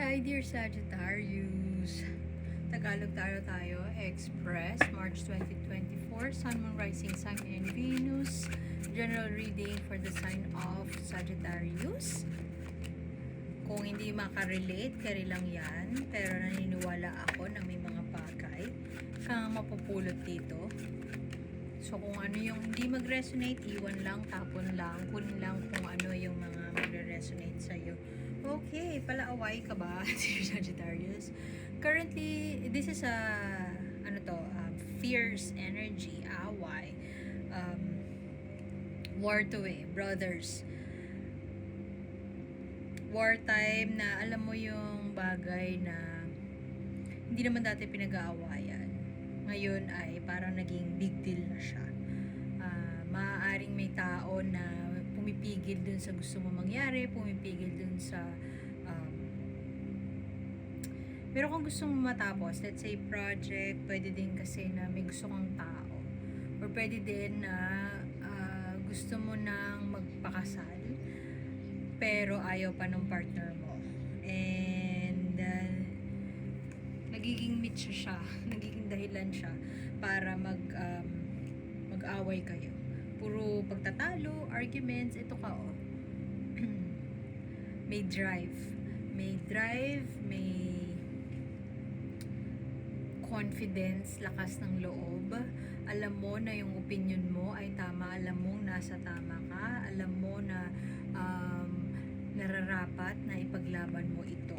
Hi dear Sagittarius! Tagalog tayo, Express, March 2024, Sun, Moon, Rising Sign, and Venus. General reading for the sign of Sagittarius. Kung hindi makarelate, carry lang yan. Pero naniniwala ako na may mga bagay kang mapupulot dito. So kung ano yung hindi mag-resonate, iwan lang, tapon lang, kunin lang kung ano yung mga magre-resonate sa'yo. Okay, palaaway ka ba, Sagittarius? Currently, this is a, fierce energy, away. War to brothers. War time na alam mo yung bagay na hindi naman dati pinag-aawayan. Ngayon ay parang naging big deal na siya. Maaaring may tao na pumipigil dun sa gusto mo mangyari, pumipigil dun sa pero kung gusto mo matapos, let's say project, pwede din kasi na may gusto kang tao, or pwede din na gusto mo nang magpakasal pero ayaw pa ng partner mo, and nagiging mitsa siya nagiging dahilan siya para mag-away kayo. Puro pagtatalo, arguments, ito ka may drive, may confidence, lakas ng loob. Alam mo na yung opinion mo ay tama, alam mo nasa tama ka, alam mo na nararapat na ipaglaban mo ito.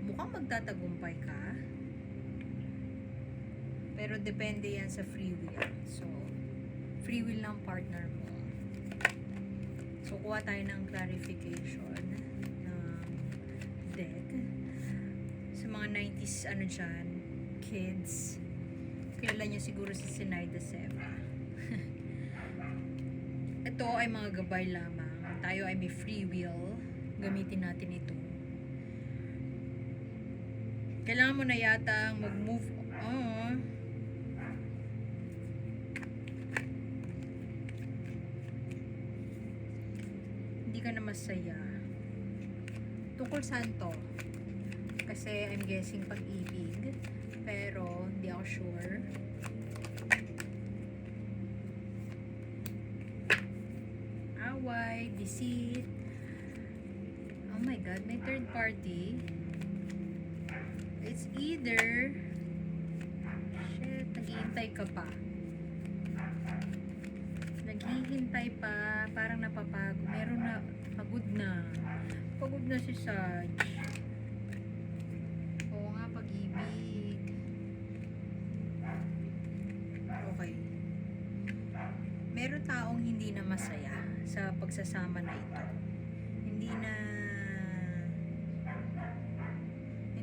Mukhang magtatagumpay ka, pero depende yan sa free will. So, free will ng partner mo. So, kuha tayo ng clarification ng deck. Sa mga 90s, kids, kilala niyo siguro si Sinaida Seva. Ito ay mga gabay lamang. Tayo ay may free will. Gamitin natin ito. Kailangan mo na yata mag-move on. Hindi ka na masaya. Tungkol saan to? Kasi I'm guessing pag-ibig, pero hindi ako sure. Away, deceit. Oh my God, may third party. It's either naghihintay ka pa. Naghihintay pa, parang napapagod. Meron na, pagod na. Pagod na si Sag. Oo nga, pag-ibig. Okay. Meron taong hindi na masaya sa pagsasama na ito.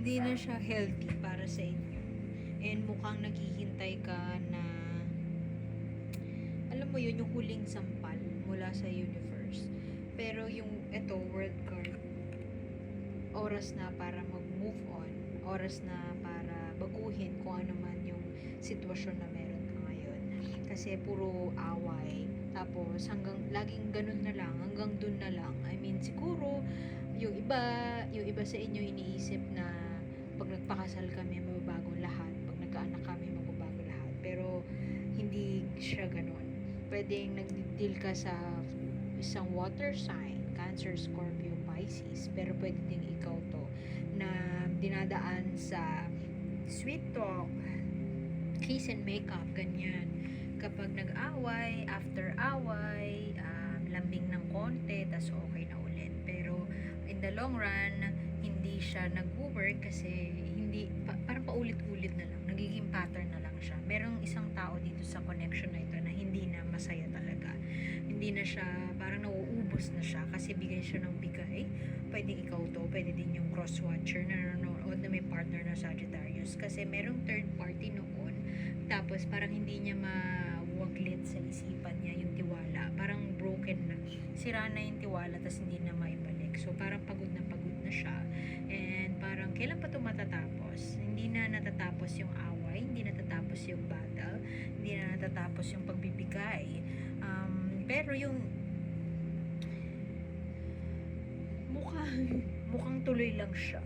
Hindi na siya healthy para sa inyo. And mukhang naghihintay ka na, alam mo yun, yung huling sampal mula sa universe. Pero yung ito, world card, oras na para mag-move on, oras na para baguhin kung ano man yung sitwasyon na meron ka ngayon. Kasi puro away, tapos laging ganun na lang, hanggang dun na lang. I mean, siguro yung iba sa inyo iniisip na pag nagpakasal kami, mababago lahat. Pag nagkaanak kami, mababago lahat. Pero hindi siya ganun. Pwedeng nag-deal ka sa isang water sign, Cancer, Scorpio, Pisces, pero pwede ding ikaw to na dinadaan sa sweet talk, kiss and makeup, ganyan. Kapag nag-away, after away, lambing ng konti, tas okay na ulit. Pero in the long run, hindi siya nag-work kasi parang paulit-ulit na lang, nagiging pattern na lang siya. Merong isang tao dito sa connection na ito na hindi na masaya talaga. Hindi na siya, parang nauubos na siya kasi bigay siya ng bigay. Pwede ikaw to, pwede din yung cross-watcher na nanonood na may partner na Sagittarius kasi merong third party noon. Tapos parang hindi niya mawaglit sa isipan niya yung tiwala. Parang broken na. Sira na yung tiwala tapos hindi na maibalik. So parang pagod na siya. And parang kailan pa ito matatapos? Hindi na natatapos yung away, hindi natatapos yung battle, hindi na natatapos yung pagbibigay. Pero yung mukhang tuloy lang siya.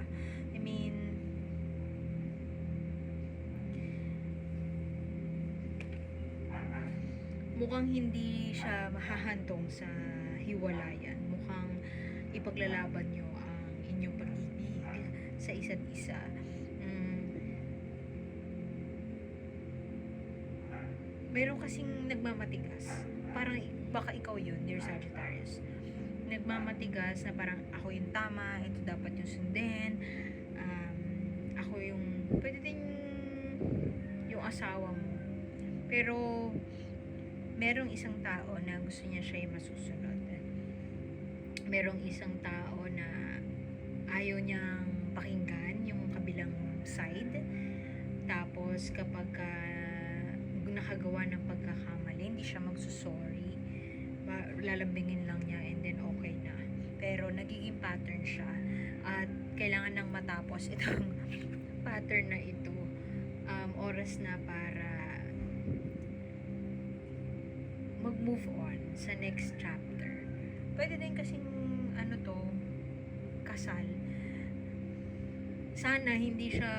I mean, mukhang hindi siya mahahantong sa hiwalayan. Mukhang ipaglalaban nyo ang inyong pag-ibig sa isa't isa. Meron kasing nagmamatigas. Parang baka ikaw yun, dear Sagittarius. Nagmamatigas na parang ako yung tama, ito dapat yung sundin. Ako yung, pwede din yung asawa mo. Pero, merong isang tao na gusto niya siya yung masusunod. Merong isang tao na ayaw niyang pakinggan yung kabilang side. Tapos, kapag nakagawa ng pagkakamali, hindi siya magsusorry, lalambingin lang niya and then okay na. Pero nagiging pattern siya at kailangan nang matapos itong pattern na ito. Oras na para mag-move on sa next chapter. Pwede din kasing kasal. Sana hindi siya,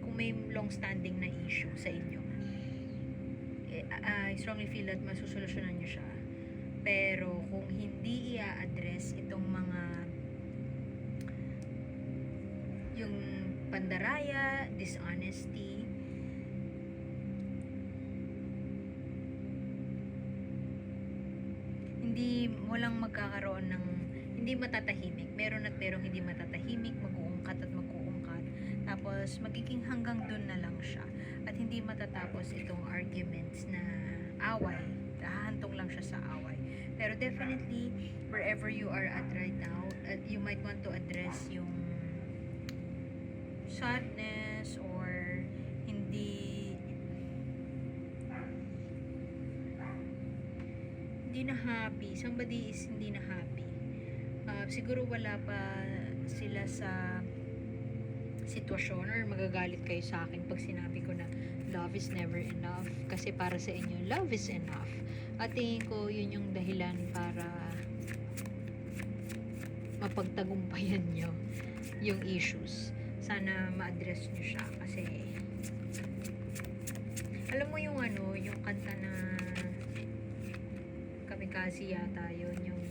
kung may long-standing na issue sa inyo, I strongly feel that masusolusyonan nyo siya. Pero kung hindi i-address itong mga yung pandaraya, dishonesty, walang magkakaroon ng, hindi matatahimik. Meron at merong hindi matatahimik, mag-uungkat at mag-uungkat. Tapos magiging hanggang dun na lang siya. At hindi matatapos itong arguments na away. Hahantong lang siya sa away. Pero definitely, wherever you are at right now, you might want to address yung sadness or hindi na happy. Somebody is hindi na happy. Siguro wala pa sila sa sitwasyon or magagalit kayo sa akin pag sinabi ko na love is never enough. Kasi para sa inyo, love is enough. At tingin ko, yun yung dahilan para mapagtagumpayan nyo yung issues. Sana ma-address nyo siya. Kasi, alam mo yung yung kanta na Kamikaze yata yun, yung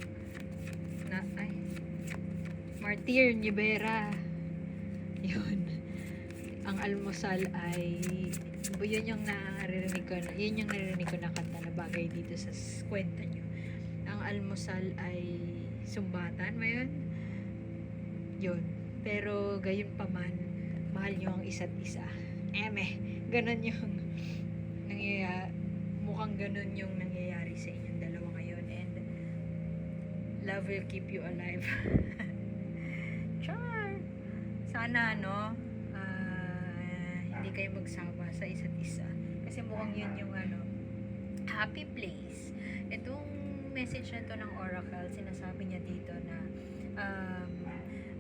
Martir Rivera. Yun. Ang almusal ay yun yung naririnig ko na kanta na bagay dito sa kwento nyo. Ang almusal ay sumbatan mo yun? Yun. Pero gayon pa man, mahal nyo ang isa't isa. Ganon yung nangyayari. Mukhang ganon yung nangyayari sa inyong dalawa ngayon. And love will keep you alive. Char! Sana hindi kayo magsawa sa isa't isa. Kasi mukhang yun yung happy place. Itong message na to ng Oracle, sinasabi niya dito na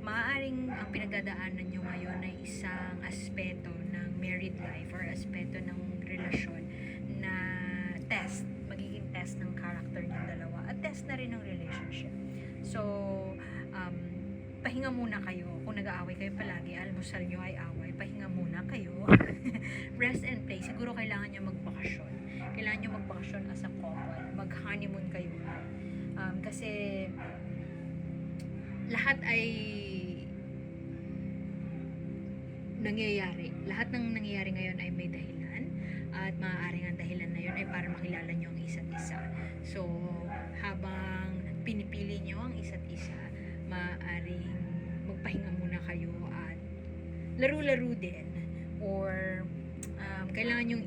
maaaring ang pinagdadaanan nyo ngayon ay isang aspeto ng married life or aspeto ng relasyon na magiging test ng character ng dalawa at test na rin ng relationship. So, pahinga muna kayo. Kung nag-aaway kayo palagi, almusal nyo ay away, pahinga muna kayo. Rest and play. Siguro kailangan nyo magbakasyon. Kailangan nyo magbakasyon as a couple. Mag-honeymoon kayo. Kasi lahat ay nangyayari. Lahat ng nangyayari ngayon ay may dahilan. At maaaring ang dahilan na yun ay para makilala nyo ang isa't isa. So, habang pinipili nyo ang isa't isa, maaaring magpahinga muna kayo at laro-laro din or kailangan yung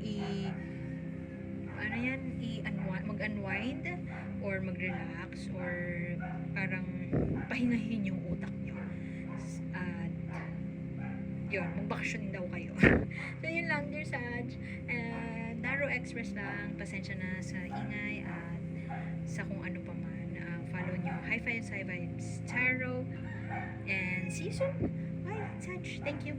mag-unwind or mag-relax or parang pahingahin yung utak nyo at yun, magbakasyon daw kayo. So yun lang, dear Sag. Narrow Express lang, pasensya na sa ingay at sa kung ano pa man. Follow nyo High Vibes Tarot and see you soon. Bye, Sag. Thank you.